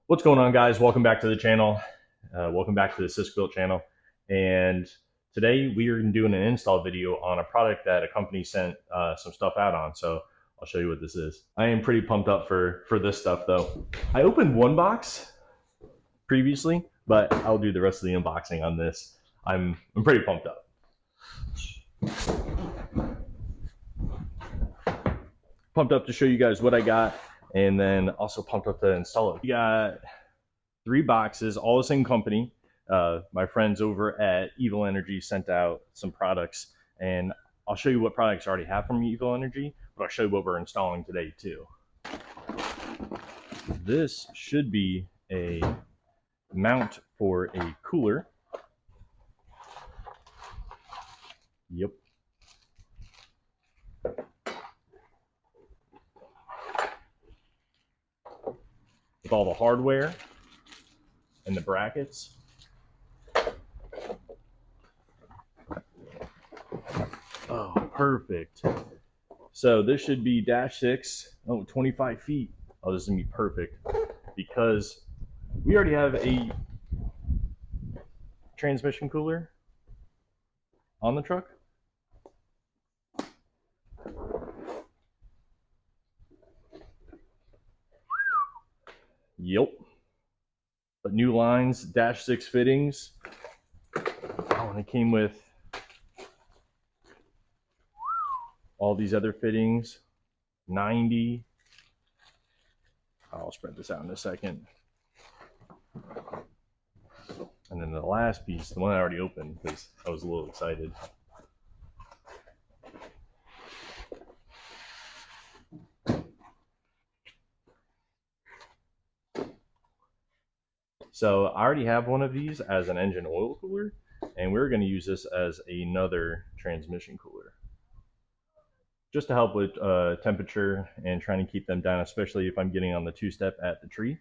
What's going on, guys? Welcome back to the channel. Welcome back to the Sisk build channel. And today we are doing an install video on a product that a company sent some stuff out on. So I'll show you what this is. I am pretty pumped up for this stuff though. I opened one box previously, but I'll do the rest of the unboxing on this. I'm pretty pumped up. Pumped up to show you guys what I got, and then also pumped up to install it. We got 3 boxes, all the same company. My friends over at Evil Energy sent out some products, and I'll show you what products I already have from Evil Energy, but I'll show you what we're installing today too. This should be a mount for a cooler. Yep. With all the hardware and the brackets. Oh, perfect. So this should be -6, 25 feet. Oh, this is gonna be perfect because we already have a transmission cooler on the truck. Yep. But new lines, -6 fittings. Oh, and it came with all these other fittings. 90. I'll spread this out in a second. And then the last piece, the one I already opened because I was a little excited. So I already have one of these as an engine oil cooler, and we're going to use this as another transmission cooler, just to help with temperature and trying to keep them down, especially if I'm getting on the 2-step at the tree.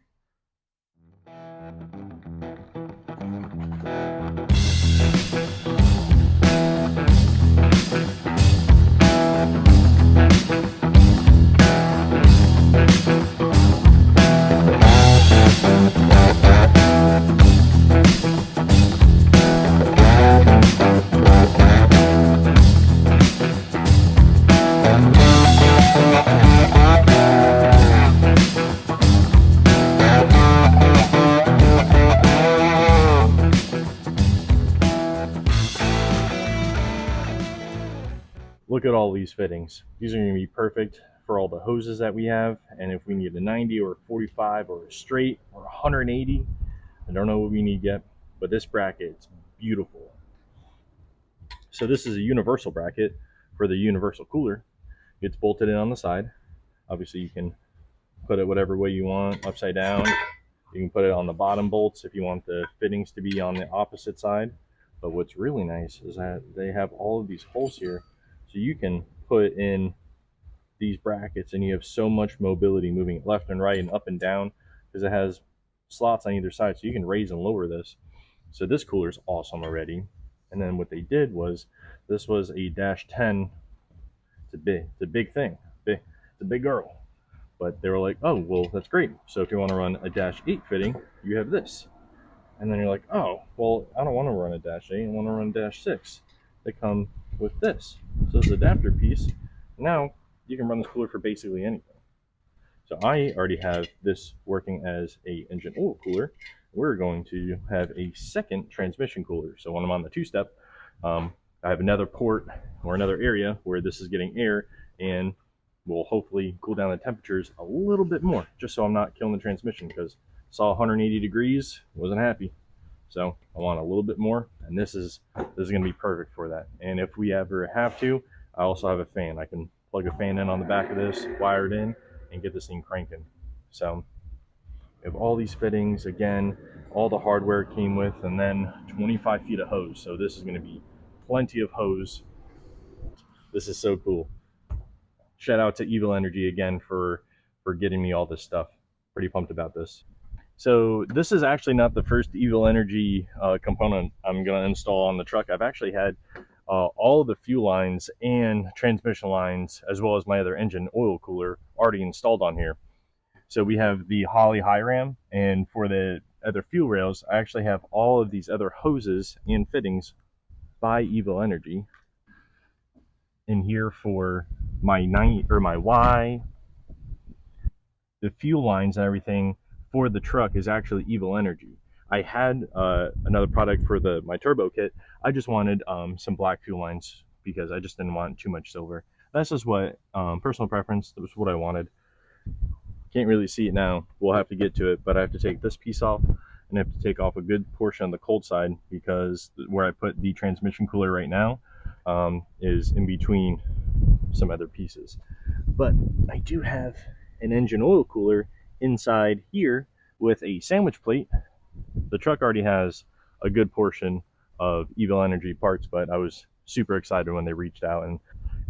Look at all these fittings. These are going to be perfect for all the hoses that we have, and if we need a 90 or a 45 or a straight or 180, I don't know what we need yet, but this bracket is beautiful. So this is a universal bracket for the universal cooler. It's bolted in on the side. Obviously you can put it whatever way you want, upside down. You can put it on the bottom bolts if you want the fittings to be on the opposite side. But what's really nice is that they have all of these holes here, so you can put in these brackets and you have so much mobility moving left and right and up and down because it has slots on either side, so you can raise and lower this. So this cooler is awesome already. And then what they did was, this was a -10. It's a big thing. It's a big girl. But they were like, oh, well, that's great. So if you want to run a -8 fitting, you have this. And then you're like, oh, well, I don't want to run a -8. I want to run -6. They come with this. So this adapter piece. Now you can run this cooler for basically anything. So I already have this working as a engine oil cooler. We're going to have a second transmission cooler. So when I'm on the 2-step, I have another port or another area where this is getting air and will hopefully cool down the temperatures a little bit more, just so I'm not killing the transmission, because saw 180 degrees, wasn't happy. So I want a little bit more, and this is going to be perfect for that. And if we ever have to, I also have a fan. I can plug a fan in on the back of this, wire it in, and get this thing cranking. So we have all these fittings, again, all the hardware came with, and then 25 feet of hose. So this is going to be plenty of hose. This is so cool. Shout out to Evil Energy again for getting me all this stuff. Pretty pumped about this. So this is actually not the first Evil Energy component I'm going to install on the truck. I've actually had all of the fuel lines and transmission lines, as well as my other engine oil cooler, already installed on here. So we have the Holley high ram, and for the other fuel rails, I actually have all of these other hoses and fittings by Evil Energy in here for my my Y. The fuel lines and everything for the truck is actually Evil Energy. I had another product for my turbo kit. I just wanted some black fuel lines because I just didn't want too much silver. That's just what personal preference. That was what I wanted. Can't really see it now. We'll have to get to it, but I have to take this piece off and I have to take off a good portion on the cold side because where I put the transmission cooler right now is in between some other pieces. But I do have an engine oil cooler inside here with a sandwich plate. The truck already has a good portion of Evil Energy parts, but I was super excited when they reached out, and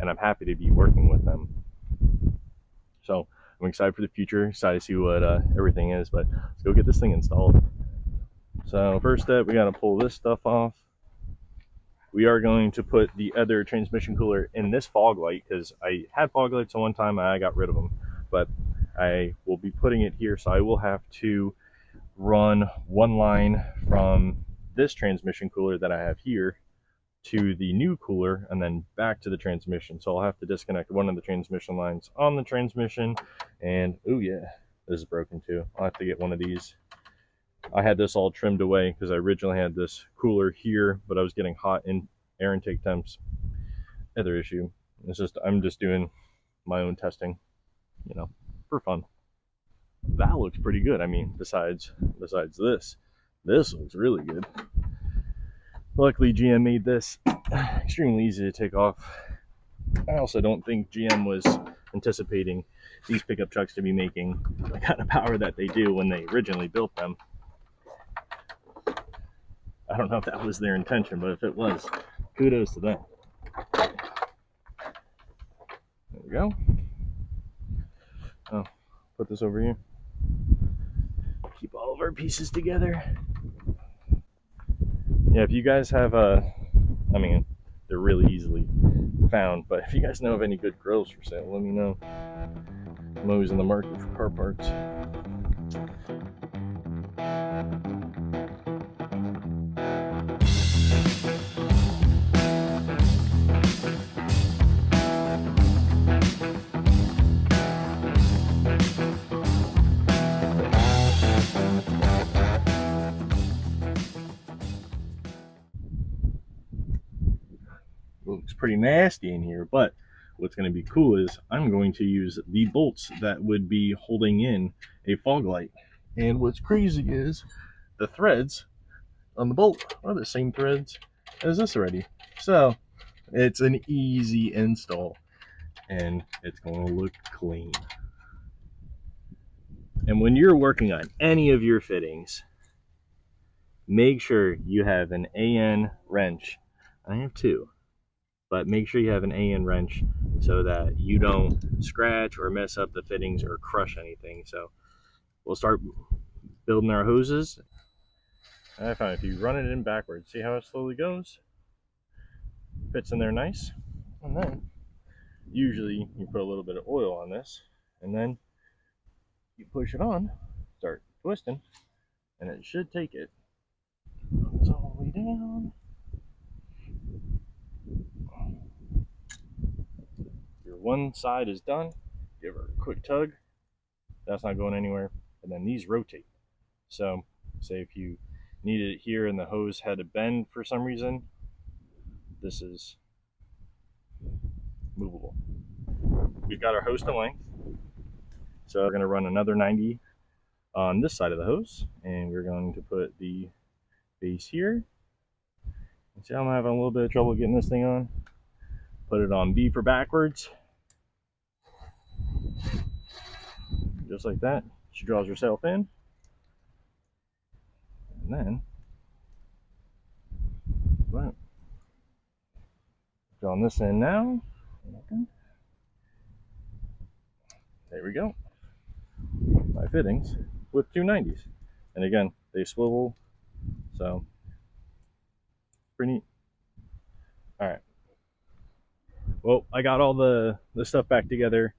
I'm happy to be working with them. So I'm excited for the future, excited to see what everything is, but let's go get this thing installed. So first step, we got to pull this stuff off. We are going to put the other transmission cooler in this fog light because I had fog lights at one time and I got rid of them, but I will be putting it here, so I will have to run one line from this transmission cooler that I have here to the new cooler and then back to the transmission. So I'll have to disconnect one of the transmission lines on the transmission, and oh yeah, this is broken too. I'll have to get one of these. I had this all trimmed away because I originally had this cooler here, but I was getting hot in air intake temps. Other issue, it's just I'm just doing my own testing, you know, for fun. That looks pretty good. I mean, besides this looks really good. Luckily GM made this extremely easy to take off. I also don't think GM was anticipating these pickup trucks to be making the kind of power that they do when they originally built them. I don't know if that was their intention, but if it was, kudos to them. There we go. Oh, put this over here. Keep all of our pieces together. Yeah, if you guys have I mean, they're really easily found, but if you guys know of any good grills for sale, let me know. I'm always in the market for car parts. Looks pretty nasty in here, but what's going to be cool is I'm going to use the bolts that would be holding in a fog light. And what's crazy is the threads on the bolt are the same threads as this already. So it's an easy install and it's going to look clean. And when you're working on any of your fittings, make sure you have an AN wrench. I have two, but make sure you have an AN wrench so that you don't scratch or mess up the fittings or crush anything. So we'll start building our hoses. I found if you run it in backwards, see how it slowly goes? Fits in there nice. And then usually you put a little bit of oil on this and then you push it on, start twisting, and it should take it. Comes all the way down. Your one side is done. Give her a quick tug. That's not going anywhere. And then these rotate. So say if you needed it here and the hose had to bend for some reason, this is movable. We've got our hose to length. So we're going to run another 90 on this side of the hose, and we're going to put the base here. See how I'm having a little bit of trouble getting this thing on? Put it on B for backwards. Just like that. She draws herself in. And then, well, drawing this in now. There we go. My fittings with 290s. And again, they swivel, so pretty neat. All right. Well, I got all the stuff back together.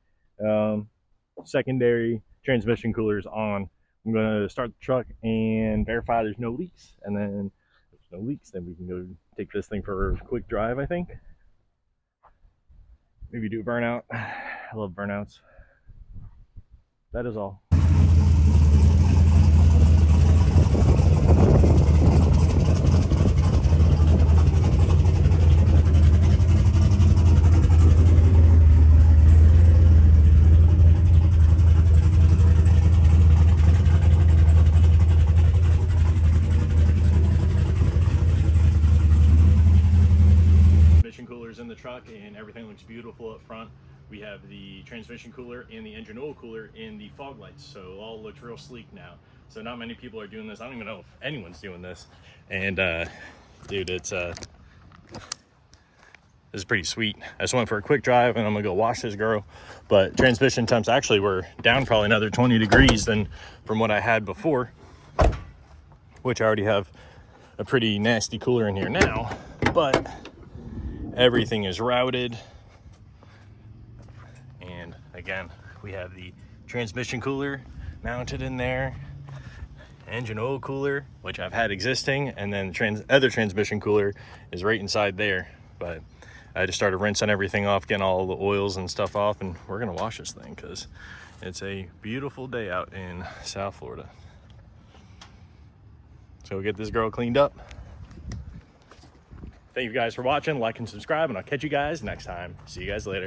Secondary transmission cooler is on. I'm gonna start the truck and verify there's no leaks, and then if there's no leaks, then we can go take this thing for a quick drive, I think. Maybe do a burnout. I love burnouts. That is all. Coolers in the truck, and everything looks beautiful up front. We have the transmission cooler and the engine oil cooler in the fog lights, so it all looks real sleek now. So not many people are doing this. I don't even know if anyone's doing this. And dude, it's this is pretty sweet. I just went for a quick drive and I'm gonna go wash this girl. But transmission temps actually were down probably another 20 degrees than from what I had before, which I already have a pretty nasty cooler in here now. But everything is routed, and again, we have the transmission cooler mounted in there, engine oil cooler, which I've had existing, and then the other transmission cooler is right inside there. But I just started rinsing everything off, getting all the oils and stuff off, and we're gonna wash this thing because it's a beautiful day out in South Florida. So we'll get this girl cleaned up. Thank you guys for watching. Like and subscribe, and I'll catch you guys next time. See you guys later.